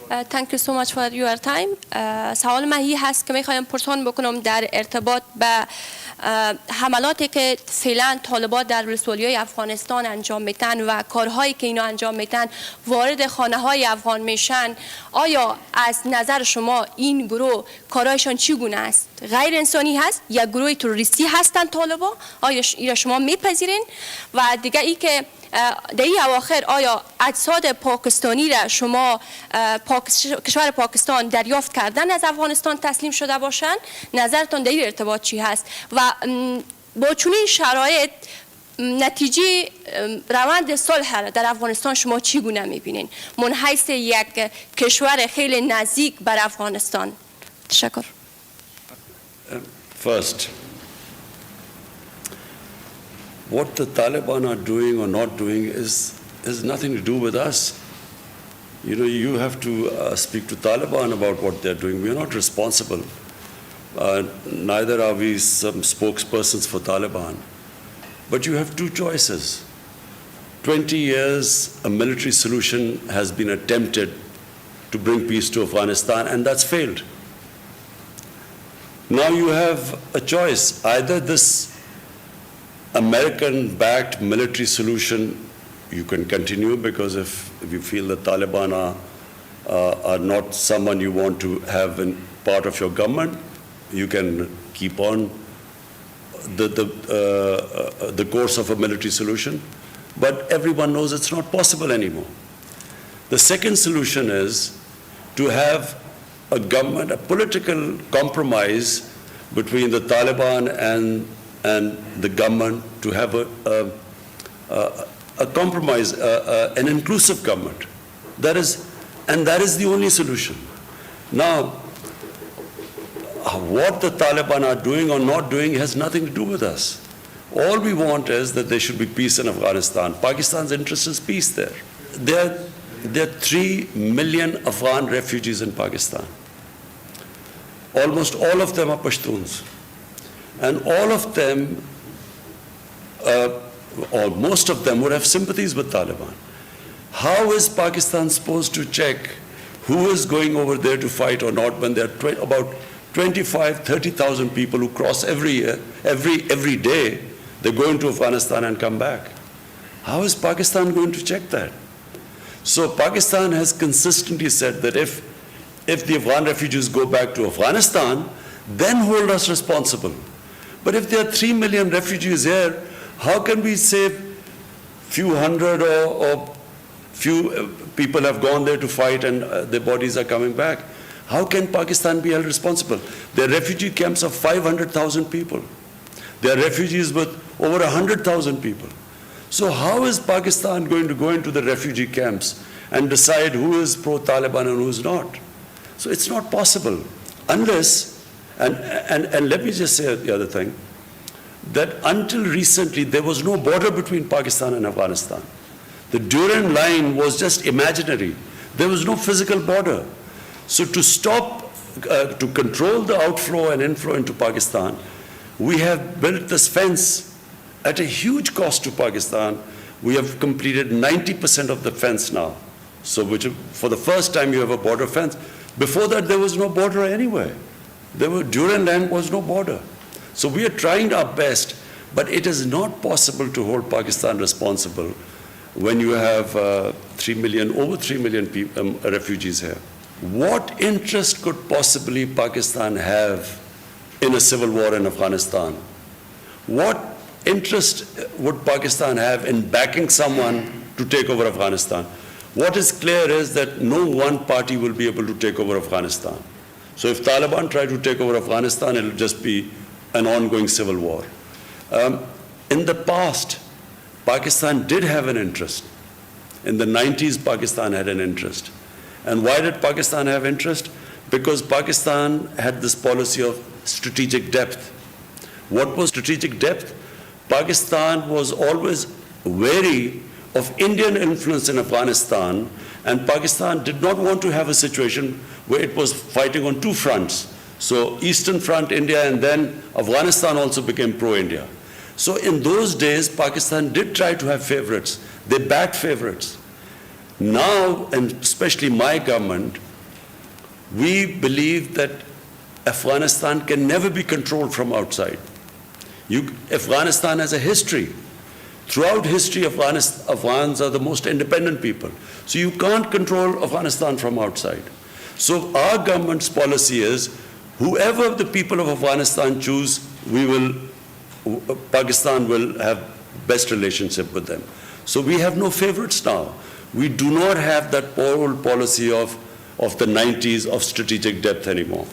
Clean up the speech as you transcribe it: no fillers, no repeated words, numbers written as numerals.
Thank you so much for your time. سوال من هی هست که میخوایم پرسان بکنم در ارتباط به حملاتی که فعلا طالبان در ولسوالیای افغانستان انجام میتن و کارهایی که اینا انجام میتن وارد خانه های افغان میشن. آیا از نظر شما این گروه کارهایشان چگونه است؟ غیر انسانی هست یا گروه تروریستی هستند طالبان؟ آیا اینا شما میپذیرین؟ و دیگه ای که در این اواخر آیا اجساد پاکستانی را شما کشور پاکستان دریافت کردن از افغانستان تسلیم شده باشند؟ نظرتان در این ارتباط چی هست؟ و با چنین شرایط نتیجه روند صلح را در افغانستان شما چگونه میبینین من حیث یک کشور خیلی نزدیک بر افغانستان؟ تشکر. First, what the Taliban are doing or not doing has nothing to do with us. You know, you have to speak to Taliban about what they're doing. We are not responsible. Neither are we some spokespersons for Taliban. But you have two choices. 20 years, a military solution has been attempted to bring peace to Afghanistan, and that's failed. Now you have a choice. Either this American-backed military solution, you can continue, because if you feel the Taliban are not someone you want to have in part of your government, you can keep on the course of a military solution. But everyone knows it's not possible anymore. The second solution is to have a government, a political compromise between the Taliban and the government, to have a compromise, an inclusive government. That is the only solution. Now, what the Taliban are doing or not doing has nothing to do with us. All we want is that there should be peace in Afghanistan. Pakistan's interest is peace there. There are 3 million Afghan refugees in Pakistan. Almost all of them are Pashtuns. And all of them, or most of them, would have sympathies with Taliban. How is Pakistan supposed to check who is going over there to fight or not when there are about 25, 30,000 people who cross every year, every day? They go into Afghanistan and come back. How is Pakistan going to check that? So Pakistan has consistently said that if the Afghan refugees go back to Afghanistan, then hold us responsible. But if there are 3 million refugees here, how can we say few hundred or few people have gone there to fight and their bodies are coming back? How can Pakistan be held responsible? There are refugee camps of 500,000 people. There are refugees with over 100,000 people. So how is Pakistan going to go into the refugee camps and decide who is pro-Taliban and who is not? So it's not possible unless, and let me just say the other thing, that until recently there was no border between Pakistan and Afghanistan. The Durand line was just imaginary. There was no physical border. So to stop, to control the outflow and inflow into Pakistan, we have built this fence at a huge cost to Pakistan. We have completed 90% of the fence now. So for the first time you have a border fence. Before that there was no border anywhere. Durand land was no border. So we are trying our best, but it is not possible to hold Pakistan responsible when you have over 3 million refugees here. What interest could possibly Pakistan have in a civil war in Afghanistan? What interest would Pakistan have in backing someone to take over Afghanistan? What is clear is that no one party will be able to take over Afghanistan. So if Taliban try to take over Afghanistan, it will just be an ongoing civil war. In the past, Pakistan did have an interest. In the 90s, Pakistan had an interest. And why did Pakistan have interest? Because Pakistan had this policy of strategic depth. What was strategic depth? Pakistan was always wary of Indian influence in Afghanistan, and Pakistan did not want to have a situation where it was fighting on two fronts. So Eastern Front, India, and then Afghanistan also became pro-India. So in those days, Pakistan did try to have favorites. They backed favorites. Now, and especially my government, We believe that Afghanistan can never be controlled from outside. Afghanistan has a history. Throughout history, Afghans are the most independent people. So you can't control Afghanistan from outside. So our government's policy is, whoever the people of Afghanistan choose, Pakistan will have best relationship with them. So we have no favorites now. We do not have that old policy of the 90s of strategic depth anymore.